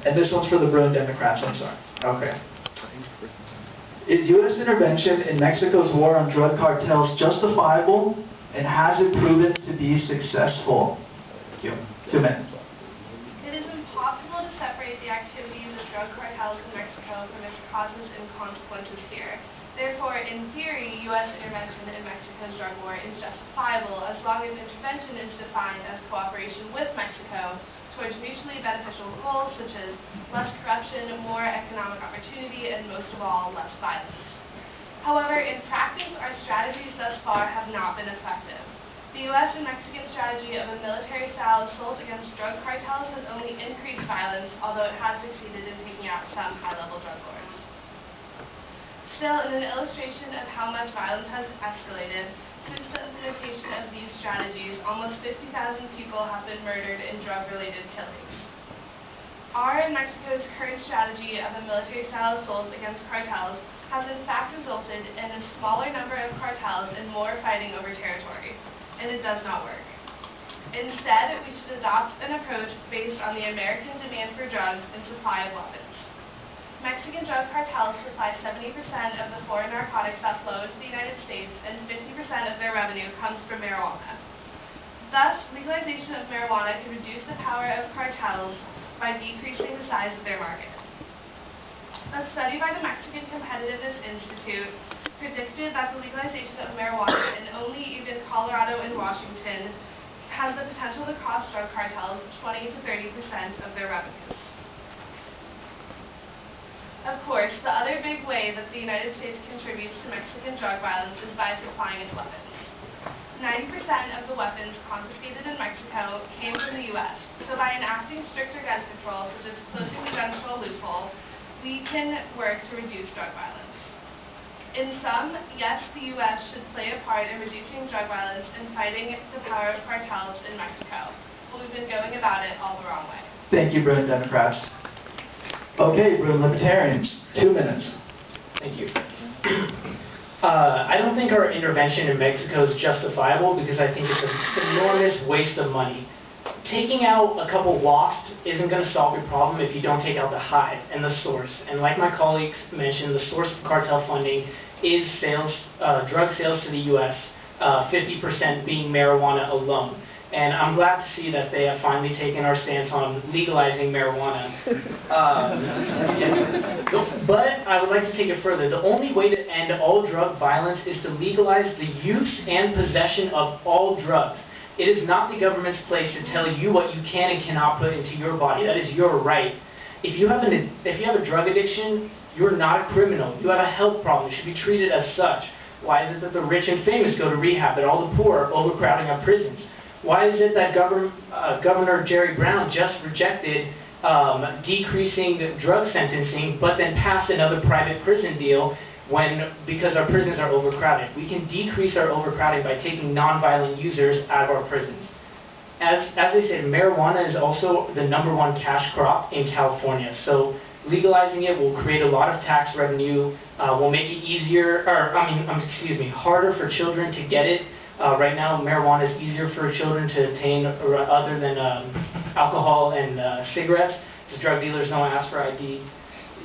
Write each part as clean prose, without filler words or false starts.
And this one's for the Bruin Democrats, I'm sorry. Okay. Is U.S. intervention in Mexico's war on drug cartels justifiable, and has it proven to be successful? Thank you. 2 minutes. It is impossible to separate the activities of drug cartels in Mexico from its causes and consequences here. Therefore, in theory, U.S. intervention in Mexico's drug war is justifiable as long as intervention is defined as cooperation with Mexico towards mutually beneficial goals such as less corruption, more economic opportunity, and most of all, less violence. However, in practice, our strategies thus far have not been effective. The U.S. and Mexican strategy of a military-style assault against drug cartels has only increased violence, although it has succeeded in taking out some high-level drug lords. Still, in an illustration of how much violence has escalated, since the implementation of these strategies, almost 50,000 people have been murdered in drug-related killings. Our and Mexico's current strategy of a military-style assault against cartels has in fact resulted in a smaller number of cartels and more fighting over territory, and it does not work. Instead, we should adopt an approach based on the American demand for drugs and supply of weapons. Mexican drug cartels supply 70% of the foreign narcotics that flow into the United States, and 50% of their revenue comes from marijuana. Thus, legalization of marijuana can reduce the power of cartels by decreasing the size of their market. A study by the Mexican Competitiveness Institute predicted that the legalization of marijuana in only even Colorado and Washington has the potential to cost drug cartels 20 to 30% of their revenues. Of course, the other big way that the United States contributes to Mexican drug violence is by supplying its weapons. 90% of the weapons confiscated in Mexico came from the U.S., so by enacting stricter gun control, such as closing the gun control loophole, we can work to reduce drug violence. In sum, yes, the U.S. should play a part in reducing drug violence and fighting the power of cartels in Mexico, but we've been going about it all the wrong way. Thank you, Bruin Democrats. Okay, Bruin Libertarians, 2 minutes. Thank you. I don't think our intervention in Mexico is justifiable because I think it's an enormous waste of money. Taking out a couple wasps isn't going to solve your problem if you don't take out the hive and the source. And like my colleagues mentioned, the source of cartel funding is sales, drug sales to the U.S., 50% being marijuana alone. And I'm glad to see that they have finally taken our stance on legalizing marijuana. But I would like to take it further. The only way to end all drug violence is to legalize the use and possession of all drugs. It is not the government's place to tell you what you can and cannot put into your body. That is your right. If you have a drug addiction, you're not a criminal. You have a health problem. You should be treated as such. Why is it that the rich and famous go to rehab, but all the poor are overcrowding our prisons? Why is it that Governor Jerry Brown just rejected decreasing drug sentencing, but then passed another private prison deal because our prisons are overcrowded? We can decrease our overcrowding by taking nonviolent users out of our prisons. As I said, marijuana is also the #1 cash crop in California. So legalizing it will create a lot of tax revenue, will make it harder for children to get it. Right now, marijuana is easier for children to obtain other than alcohol and cigarettes. So drug dealers don't ask for ID.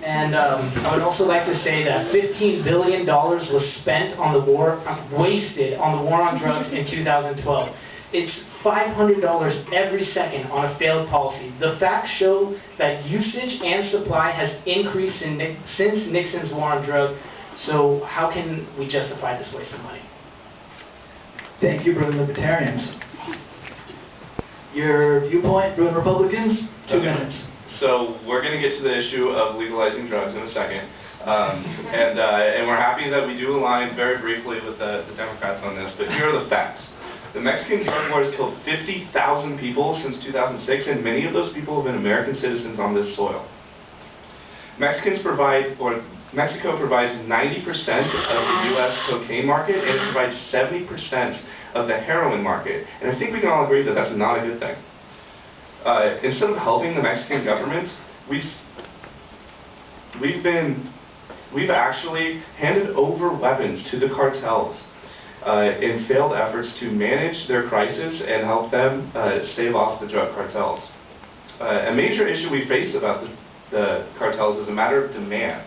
And I would also like to say that $15 billion was spent on the war, wasted on the war on drugs in 2012. It's $500 every second on a failed policy. The facts show that usage and supply has increased since Nixon's war on drugs. So how can we justify this waste of money? Thank you, Bruin Libertarians. Your viewpoint, Bruin Republicans, 2 minutes. So we're going to get to the issue of legalizing drugs in a second. And we're happy that we do align very briefly with the Democrats on this, but here are the facts. The Mexican drug war has killed 50,000 people since 2006, and many of those people have been American citizens on this soil. Mexico provides 90% of the U.S. cocaine market, and it provides 70% of the heroin market. And I think we can all agree that that's not a good thing. Instead of helping the Mexican government, we've actually handed over weapons to the cartels in failed efforts to manage their crisis and help them stave off the drug cartels. A major issue we face about the cartels is a matter of demand.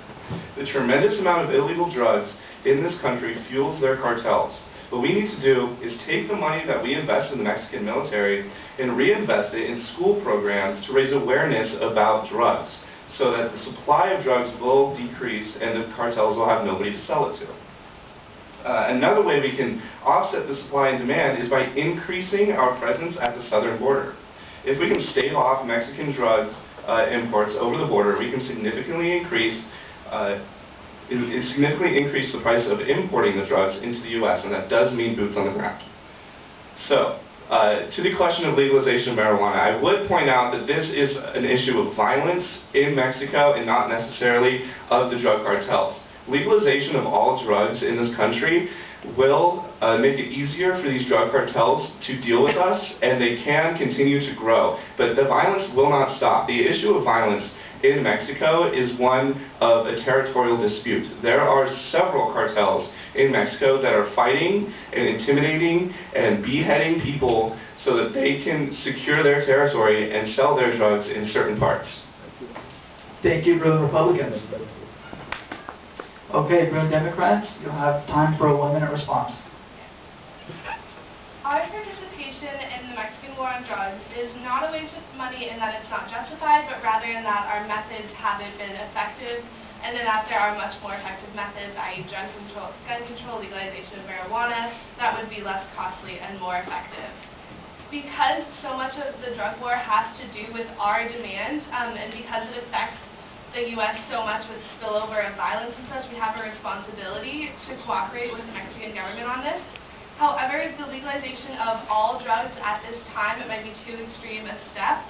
The tremendous amount of illegal drugs in this country fuels their cartels. What we need to do is take the money that we invest in the Mexican military and reinvest it in school programs to raise awareness about drugs, so that the supply of drugs will decrease and the cartels will have nobody to sell it to. Another way we can offset the supply and demand is by increasing our presence at the southern border. If we can stave off Mexican drug imports over the border, we can significantly increase the price of importing the drugs into the U.S., and that does mean boots on the ground. So, to the question of legalization of marijuana, I would point out that this is an issue of violence in Mexico and not necessarily of the drug cartels. Legalization of all drugs in this country will make it easier for these drug cartels to deal with us, and they can continue to grow. But the violence will not stop. The issue of violence in Mexico is one of a territorial dispute. There are several cartels in Mexico that are fighting and intimidating and beheading people so that they can secure their territory and sell their drugs in certain parts. Thank you, Bruin Republicans. Okay, Bruin Democrats, you'll have time for a 1-minute response. Our participation in the Mexican war on drugs is not a waste of money in that it's not justified, but rather in that our methods haven't been effective, and in that there are much more effective methods, i.e. gun control, legalization of marijuana, that would be less costly and more effective. Because so much of the drug war has to do with our demand, and because it affects the U.S. so much with spillover of violence and such, we have a responsibility to cooperate with the Mexican government on this. However, the legalization of all drugs at this time, it might be too extreme a step.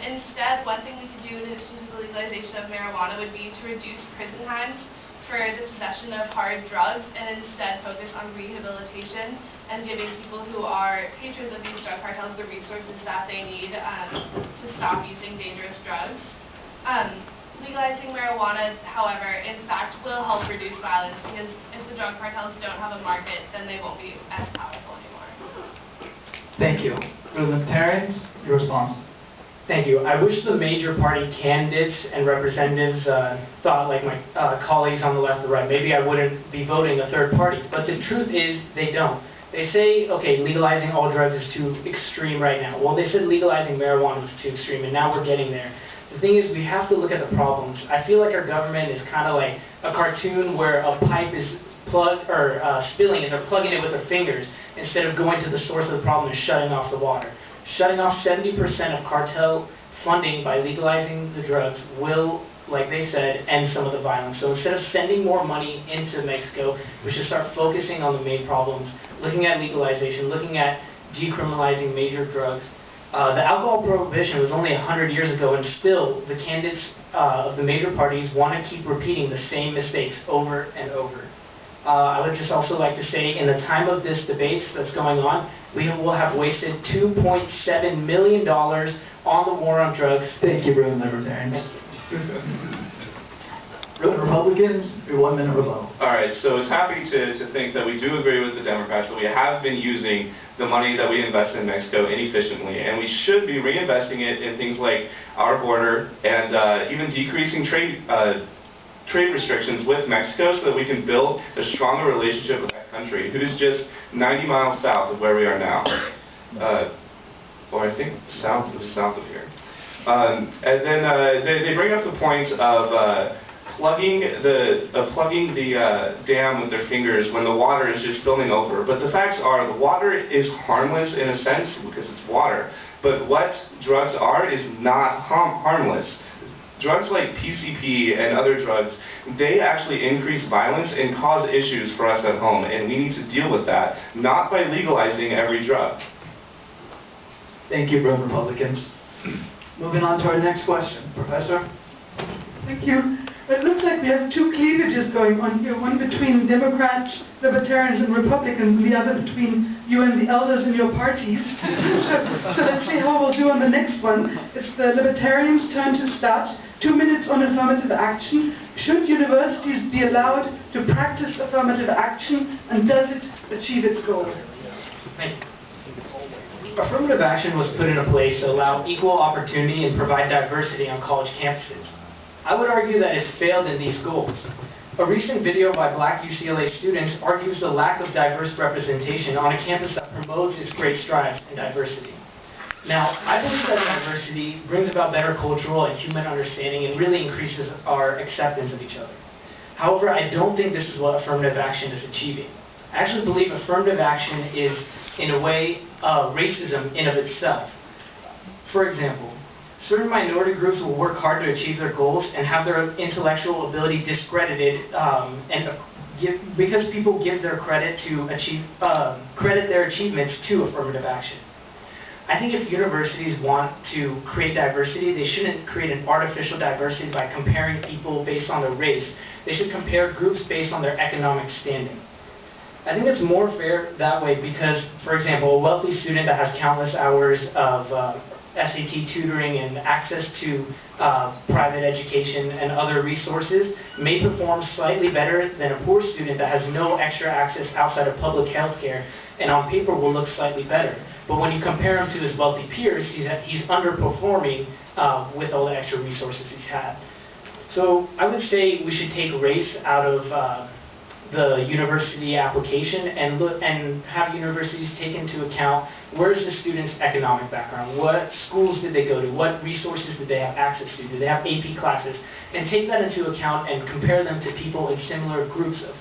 Instead, one thing we could do in addition to the legalization of marijuana would be to reduce prison times for the possession of hard drugs, and instead focus on rehabilitation and giving people who are patrons of these drug cartels the resources that they need to stop using dangerous drugs. Legalizing marijuana, however, in fact, will help reduce violence, because if the drug cartels don't have a market, then they won't be as powerful anymore. Thank you. Bruin Libertarians, your response. Thank you. I wish the major party candidates and representatives thought like my colleagues on the left or right. Maybe I wouldn't be voting a third party. But the truth is, they don't. They say, okay, legalizing all drugs is too extreme right now. Well, they said legalizing marijuana was too extreme, and now we're getting there. The thing is, we have to look at the problems. I feel like our government is kind of like a cartoon where a pipe is spilling and they're plugging it with their fingers instead of going to the source of the problem and shutting off the water. Shutting off 70% of cartel funding by legalizing the drugs will, like they said, end some of the violence. So instead of sending more money into Mexico, we should start focusing on the main problems, looking at legalization, looking at decriminalizing major drugs. The alcohol prohibition was only 100 years ago, and still the candidates of the major parties want to keep repeating the same mistakes over and over. I would just also like to say, in the time of this debate that's going on, we will have wasted $2.7 million on the war on drugs. Thank you, Bruin Libertarians. Bruin Republicans, your 1-minute rebuttal. All right, so it's happy to think that we do agree with the Democrats that we have been using the money that we invest in Mexico inefficiently, and we should be reinvesting it in things like our border and even decreasing trade restrictions with Mexico so that we can build a stronger relationship with that country, who's just 90 miles south of where we are now. Or I think south of here. And then they bring up the point of plugging the dam with their fingers when the water is just spilling over. But the facts are, the water is harmless in a sense because it's water. But what drugs are is not harmless. Drugs like PCP and other drugs, they actually increase violence and cause issues for us at home, and we need to deal with that, not by legalizing every drug. Thank you, Bruin Republicans. Moving on to our next question. Professor? Thank you. It looks like we have two cleavages going on here, one between Democrats, Libertarians, and Republicans, and the other between you and the elders in your parties. So let's see how we'll do on the next one. It's the Libertarians' turn to start. 2 minutes on affirmative action. Should universities be allowed to practice affirmative action, and does it achieve its goal? Thank you. Affirmative action was put into place to allow equal opportunity and provide diversity on college campuses. I would argue that it's failed in these goals. A recent video by Black UCLA students argues the lack of diverse representation on a campus that promotes its great strides in diversity. Now, I believe that diversity brings about better cultural and human understanding and really increases our acceptance of each other. However, I don't think this is what affirmative action is achieving. I actually believe affirmative action is, in a way, racism in of itself. For example, certain minority groups will work hard to achieve their goals and have their intellectual ability discredited, because people give their credit to credit their achievements to affirmative action. I think if universities want to create diversity, they shouldn't create an artificial diversity by comparing people based on their race. They should compare groups based on their economic standing. I think it's more fair that way because, for example, a wealthy student that has countless hours of SAT tutoring and access to private education and other resources may perform slightly better than a poor student that has no extra access outside of public health care and on paper will look slightly better. But when you compare him to his wealthy peers, he's underperforming with all the extra resources he's had. So I would say we should take race out of the university application and have universities take into account where is the student's economic background, what schools did they go to, what resources did they have access to, do they have AP classes, and take that into account and compare them to people in similar groups of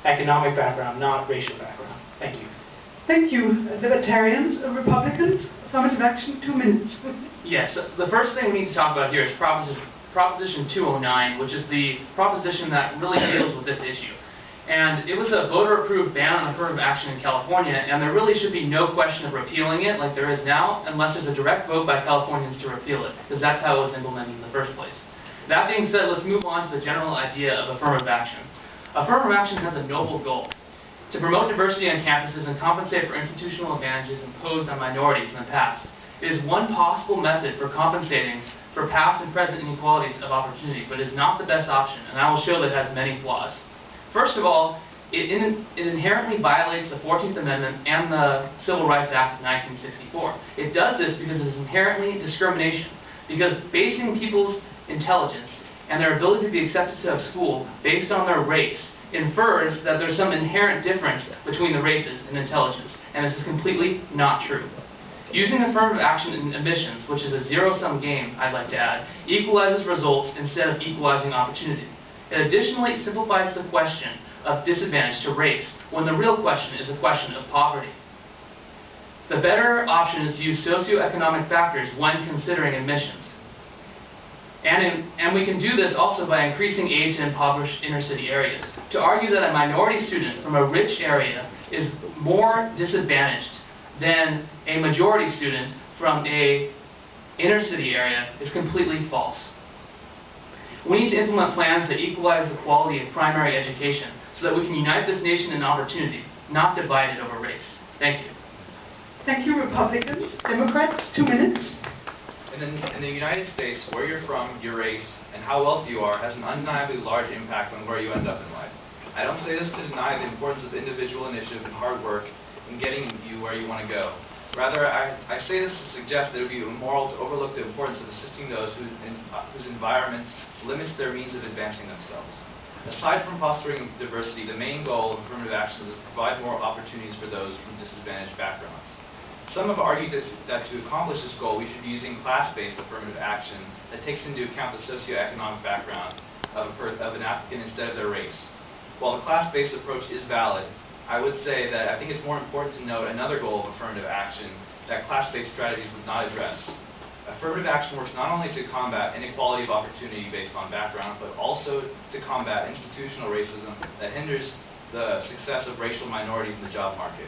economic background, not racial background. Thank you. Thank you. Libertarians, Republicans, affirmative action, 2 minutes. Yes, the first thing we need to talk about here is Proposition 209, which is the proposition that really deals with this issue. And it was a voter-approved ban on affirmative action in California, and there really should be no question of repealing it like there is now, unless there's a direct vote by Californians to repeal it, because that's how it was implemented in the first place. That being said, let's move on to the general idea of affirmative action. Affirmative action has a noble goal: to promote diversity on campuses and compensate for institutional advantages imposed on minorities in the past. It is one possible method for compensating for past and present inequalities of opportunity, but it is not the best option, and I will show that it has many flaws. First of all, it inherently violates the 14th Amendment and the Civil Rights Act of 1964. It does this because it is inherently discrimination, because basing people's intelligence and their ability to be accepted to school based on their race infers that there's some inherent difference between the races in intelligence, and this is completely not true. Using affirmative action in admissions, which is a zero-sum game, I'd like to add, equalizes results instead of equalizing opportunity. It additionally simplifies the question of disadvantage to race, when the real question is a question of poverty. The better option is to use socioeconomic factors when considering admissions. And we can do this also by increasing aid to impoverished inner-city areas. To argue that a minority student from a rich area is more disadvantaged than a majority student from a inner-city area is completely false. We need to implement plans that equalize the quality of primary education so that we can unite this nation in opportunity, not divide it over race. Thank you. Thank you, Republicans. Democrats, 2 minutes. In the United States, where you're from, your race, and how wealthy you are has an undeniably large impact on where you end up in life. I don't say this to deny the importance of individual initiative and hard work in getting you where you want to go. Rather, I say this to suggest that it would be immoral to overlook the importance of assisting those whose environment limits their means of advancing themselves. Aside from fostering diversity, the main goal of affirmative action is to provide more opportunities for those from disadvantaged backgrounds. Some have argued that to accomplish this goal, we should be using class-based affirmative action that takes into account the socioeconomic background of an applicant instead of their race. While the class-based approach is valid, I would say that I think it's more important to note another goal of affirmative action that class-based strategies would not address. Affirmative action works not only to combat inequality of opportunity based on background, but also to combat institutional racism that hinders the success of racial minorities in the job market.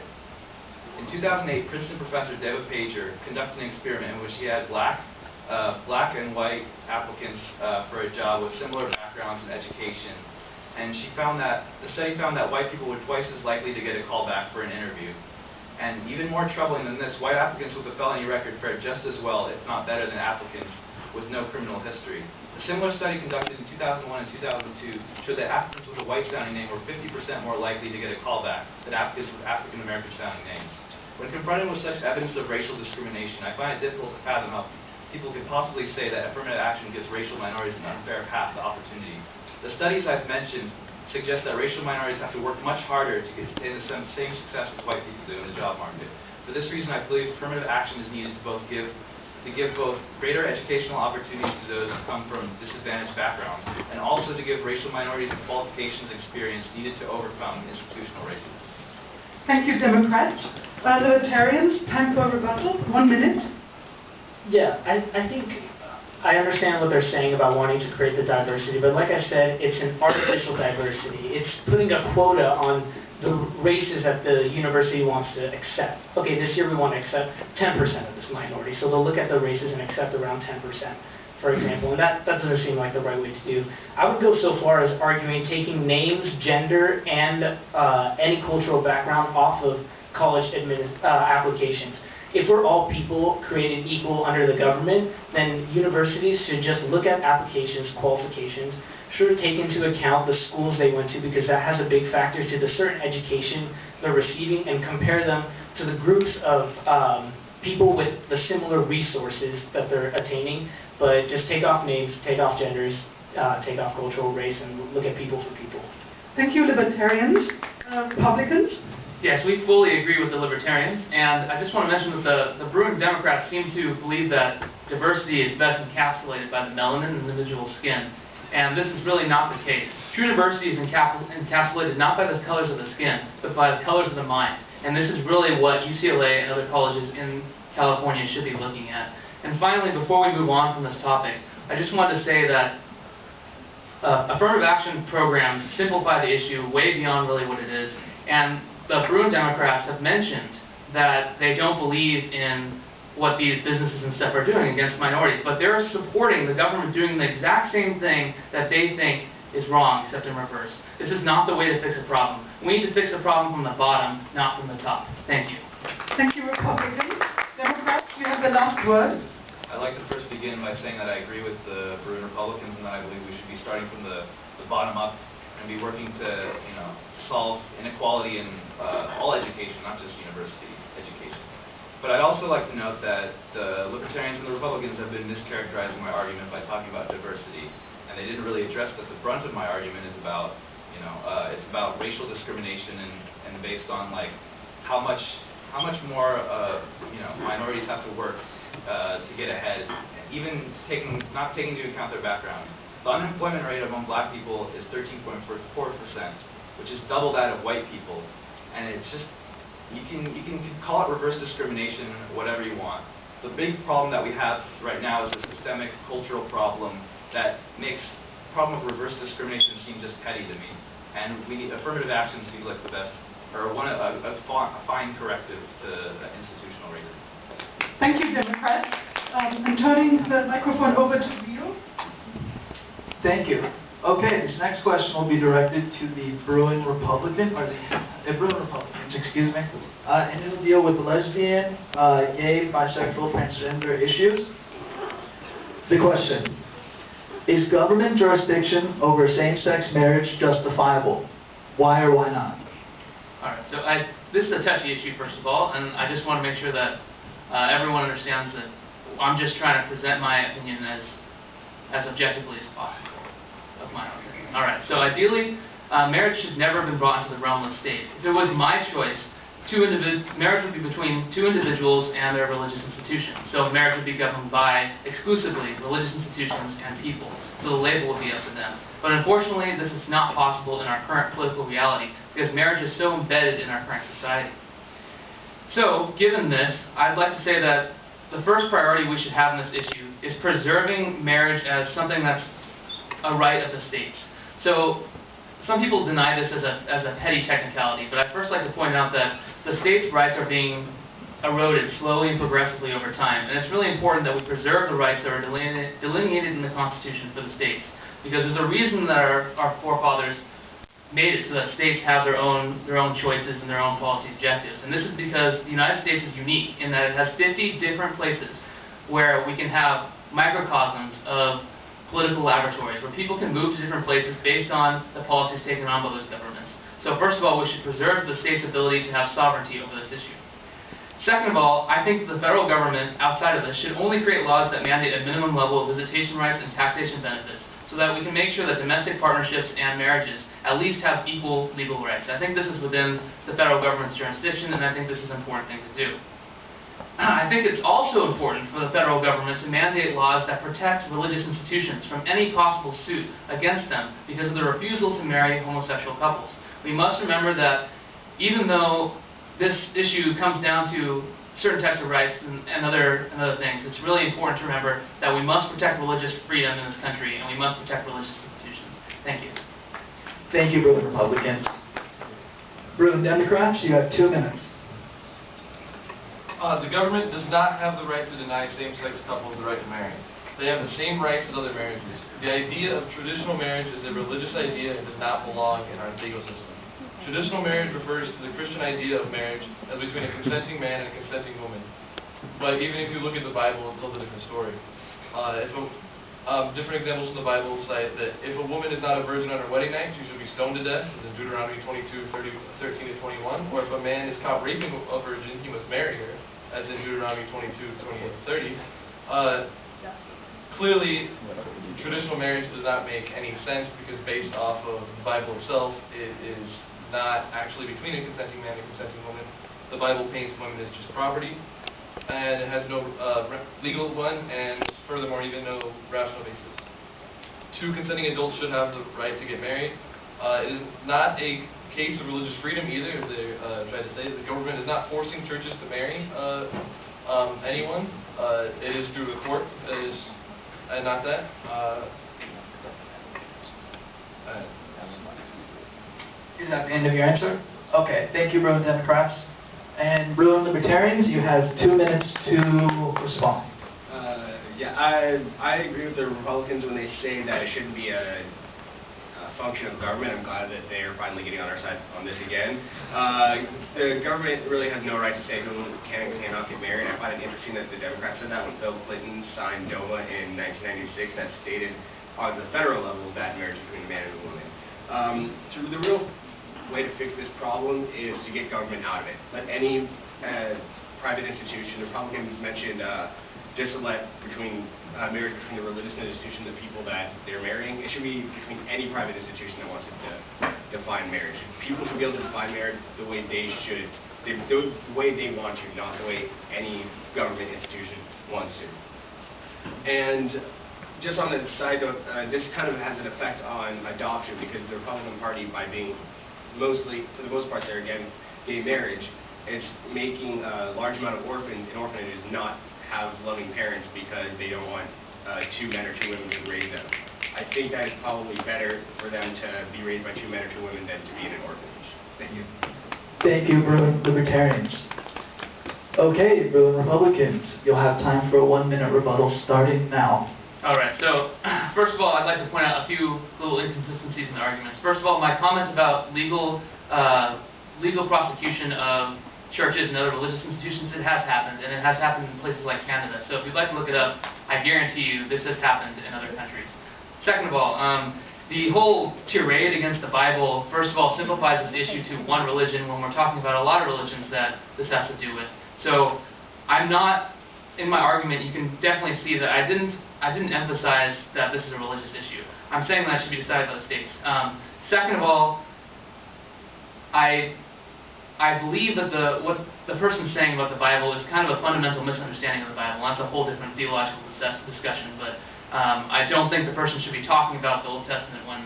In 2008, Princeton professor Deva Pager conducted an experiment in which he had black and white applicants for a job with similar backgrounds in education. And the study found that white people were twice as likely to get a call back for an interview. And even more troubling than this, white applicants with a felony record fared just as well, if not better, than applicants with no criminal history. A similar study conducted in 2001 and 2002 showed that applicants with a white-sounding name were 50% more likely to get a call back than applicants with African-American sounding names. When confronted with such evidence of racial discrimination, I find it difficult to fathom how people could possibly say that affirmative action gives racial minorities an unfair path to opportunity. The studies I've mentioned suggest that racial minorities have to work much harder to attain the same success as white people do in the job market. For this reason, I believe affirmative action is needed to give both greater educational opportunities to those who come from disadvantaged backgrounds, and also to give racial minorities the qualifications and experience needed to overcome institutional racism. Thank you, Democrats. Libertarians, time for a rebuttal. 1 minute. Yeah, I think I understand what they're saying about wanting to create the diversity, but like I said, it's an artificial diversity. It's putting a quota on the races that the university wants to accept. Okay, this year we want to accept 10% of this minority, so they'll look at the races and accept around 10%, for example, and that doesn't seem like the right way to do. I would go so far as arguing taking names, gender, and any cultural background off of college applications. If we're all people created equal under the government, then universities should just look at applications, qualifications, should take into account the schools they went to, because that has a big factor to the certain education they're receiving, and compare them to the groups of people with the similar resources that they're attaining, but just take off names, take off genders, take off cultural race, and look at people for people. Thank you, Libertarians. Republicans? Yes, we fully agree with the Libertarians, and I just want to mention that the Bruin Democrats seem to believe that diversity is best encapsulated by the melanin in an individual's skin, and this is really not the case. True diversity is encapsulated not by the colors of the skin, but by the colors of the mind, and this is really what UCLA and other colleges in California should be looking at. And finally, before we move on from this topic, I just wanted to say that affirmative action programs simplify the issue way beyond really what it is, and the Bruin Democrats have mentioned that they don't believe in what these businesses and stuff are doing against minorities, but they're supporting the government doing the exact same thing that they think is wrong, except in reverse. This is not the way to fix a problem. We need to fix a problem from the bottom, not from the top. Thank you. Thank you, Republicans. Democrats, you have the last word. I'd like to first begin by saying that I agree with the Bruin Republicans, and that I believe we should be starting from the bottom up and be working to, solve inequality in all education, not just university education. But I'd also like to note that the Libertarians and the Republicans have been mischaracterizing my argument by talking about diversity, and they didn't really address that the brunt of my argument is about, it's about racial discrimination and based on like how much more minorities have to work to get ahead, even not taking into account their background. The unemployment rate among black people is 13.4%, which is double that of white people, and it's just, you can call it reverse discrimination, whatever you want. The big problem that we have right now is a systemic cultural problem that makes the problem of reverse discrimination seem just petty to me, and affirmative action seems like the best, or a fine corrective to institutional racism. Thank you, Democrats. I'm turning the microphone over to Leo. Thank you. Okay, this next question will be directed to the Bruin Republicans, excuse me. And it'll deal with lesbian, gay, bisexual, transgender issues. The question: is government jurisdiction over same-sex marriage justifiable? Why or why not? All right, so this is a touchy issue, first of all, and I just want to make sure that everyone understands that I'm just trying to present my opinion as objectively as possible of my own opinion. All right, so ideally, marriage should never have been brought into the realm of the state. If it was my choice, marriage would be between two individuals and their religious institution. So marriage would be governed by exclusively religious institutions and people. So the label would be up to them. But unfortunately, this is not possible in our current political reality because marriage is so embedded in our current society. So, given this, I'd like to say that the first priority we should have in this issue is preserving marriage as something that's a right of the states. So, some people deny this as a petty technicality, but I'd first like to point out that the states' rights are being eroded slowly and progressively over time, and it's really important that we preserve the rights that are delineated in the Constitution for the states, because there's a reason that our forefathers made it so that states have their own choices and their own policy objectives. And this is because the United States is unique in that it has 50 different places where we can have microcosms of political laboratories, where people can move to different places based on the policies taken on by those governments. So first of all, we should preserve the state's ability to have sovereignty over this issue. Second of all, I think the federal government, outside of this, should only create laws that mandate a minimum level of visitation rights and taxation benefits, so that we can make sure that domestic partnerships and marriages at least have equal legal rights. I think this is within the federal government's jurisdiction, and I think this is an important thing to do. I think it's also important for the federal government to mandate laws that protect religious institutions from any possible suit against them because of their refusal to marry homosexual couples. We must remember that even though this issue comes down to certain types of rights and other things, it's really important to remember that we must protect religious freedom in this country, and we must protect religious institutions. Thank you. Thank you, Bruin Republicans. Bruin Democrats, you have 2 minutes. The government does not have the right to deny same-sex couples the right to marry. They have the same rights as other marriages. The idea of traditional marriage is a religious idea and does not belong in our legal system. Traditional marriage refers to the Christian idea of marriage as between a consenting man and a consenting woman. But even if you look at the Bible, it tells a different story. Different examples from the Bible cite that if a woman is not a virgin on her wedding night, she should be stoned to death, as in Deuteronomy 22:13-21. Or if a man is caught raping a virgin, he must marry her, as in Deuteronomy 22:28-30. Clearly, traditional marriage does not make any sense because based off of the Bible itself, it is not actually between a consenting man and a consenting woman. The Bible paints women as just property, and it has no legal one, and furthermore, even no rational basis. 2 consenting adults should have the right to get married. It is not a case of religious freedom either, as they try to say. The government is not forcing churches to marry anyone. It is through the court, and not that. Is that the end of your answer? Okay, thank you, Bruin Democrats. And Bruin Libertarians, you have 2 minutes to respond. I agree with the Republicans when they say that it shouldn't be a function of government. I'm glad that they're finally getting on our side on this again. The government really has no right to say who can and cannot get married. I find it interesting that the Democrats said that when Bill Clinton signed DOMA in 1996 that stated on the federal level that marriage between a man and a woman. The real way to fix this problem is to get government out of it. Let any private institution, the Republicans mentioned just to let marriage between the religious institution and the people that they're marrying. It should be between any private institution that wants to define marriage. People should be able to define marriage the way they should, the way they want to, not the way any government institution wants to. And just on the side note, this kind of has an effect on adoption because the Republican Party, by being mostly, for the most part, they're against gay marriage, it's making a large amount of orphans in orphanages not have loving parents because they don't want 2 men or 2 women to raise them. I think that it's probably better for them to be raised by 2 men or 2 women than to be in an orphanage. Thank you. Thank you, Bruin Libertarians. Okay, Bruin Republicans, you'll have time for a 1-minute rebuttal starting now. Alright, so first of all, I'd like to point out a few little inconsistencies in the arguments. First of all, my comment about legal prosecution of churches and other religious institutions, it has happened, and it has happened in places like Canada. So if you'd like to look it up, I guarantee you this has happened in other countries. Second of all, the whole tirade against the Bible, first of all, simplifies this issue to one religion when we're talking about a lot of religions that this has to do with. So I'm not, in my argument, you can definitely see that I didn't emphasize that this is a religious issue. I'm saying that it should be decided by the states. Second of all, I believe that what the person's saying about the Bible is kind of a fundamental misunderstanding of the Bible. That's a whole different theological discussion, but I don't think the person should be talking about the Old Testament when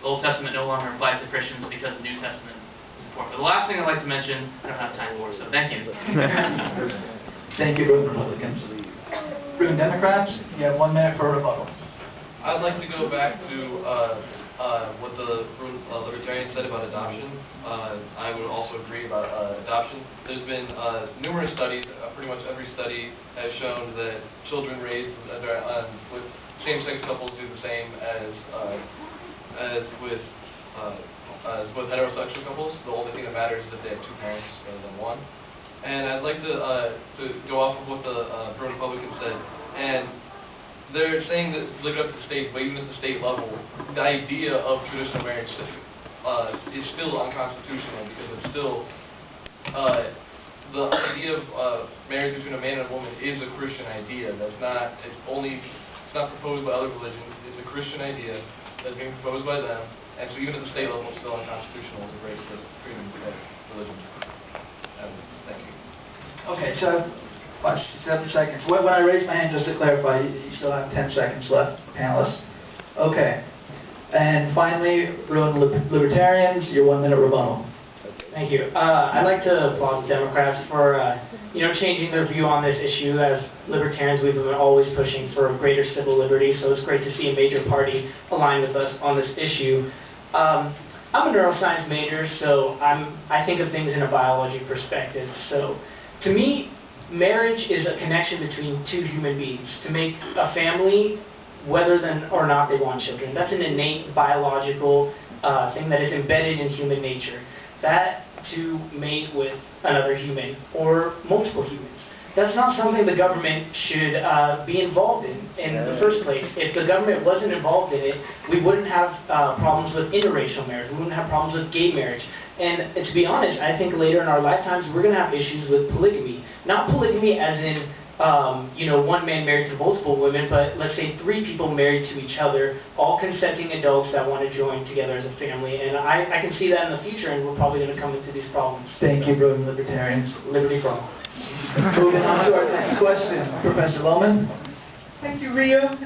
the Old Testament no longer applies to Christians because the New Testament is important. But the last thing I'd like to mention, I don't have time for, so thank you. Thank you, Bruin Republicans. Bruin Democrats, you have 1 minute for a rebuttal. I'd like to go back to what the Libertarians said about adoption. I would also agree about adoption. There's been numerous studies, pretty much every study has shown that children raised with same-sex couples do the same as with heterosexual couples. The only thing that matters is if they have 2 parents rather than 1. And I'd like to go off of what the Bruin Republicans said. And they're saying that leave it up to the states, but even at the state level, the idea of traditional marriage is still unconstitutional because it's still the idea of marriage between a man and a woman is a Christian idea. It's not proposed by other religions. It's a Christian idea that's being proposed by them, and so even at the state level, it's still unconstitutional to break the freedom of religion. Thank you. Okay, so 7 seconds. When I raise my hand, just to clarify, you still have 10 seconds left, panelists. Okay. And finally, Bruin Libertarians, your 1 minute rebuttal. Thank you. I'd like to applaud the Democrats for changing their view on this issue. As libertarians, we've been always pushing for greater civil liberties, so it's great to see a major party align with us on this issue. I'm a neuroscience major, so I think of things in a biology perspective. So to me, marriage is a connection between two human beings to make a family, whether or not they want children. That's an innate biological thing that is embedded in human nature. That to mate with another human or multiple humans. That's not something the government should be involved in the first place. If the government wasn't involved in it, we wouldn't have problems with interracial marriage. We wouldn't have problems with gay marriage. And to be honest, I think later in our lifetimes, we're going to have issues with polygamy. Not polygamy as in one man married to multiple women, but let's say 3 people married to each other, all consenting adults that want to join together as a family. And I can see that in the future, and we're probably going to come into these problems. Thank you, Bruin Libertarians. Liberty for all. Moving on to our next question. Professor Lohman. Thank you, Rio.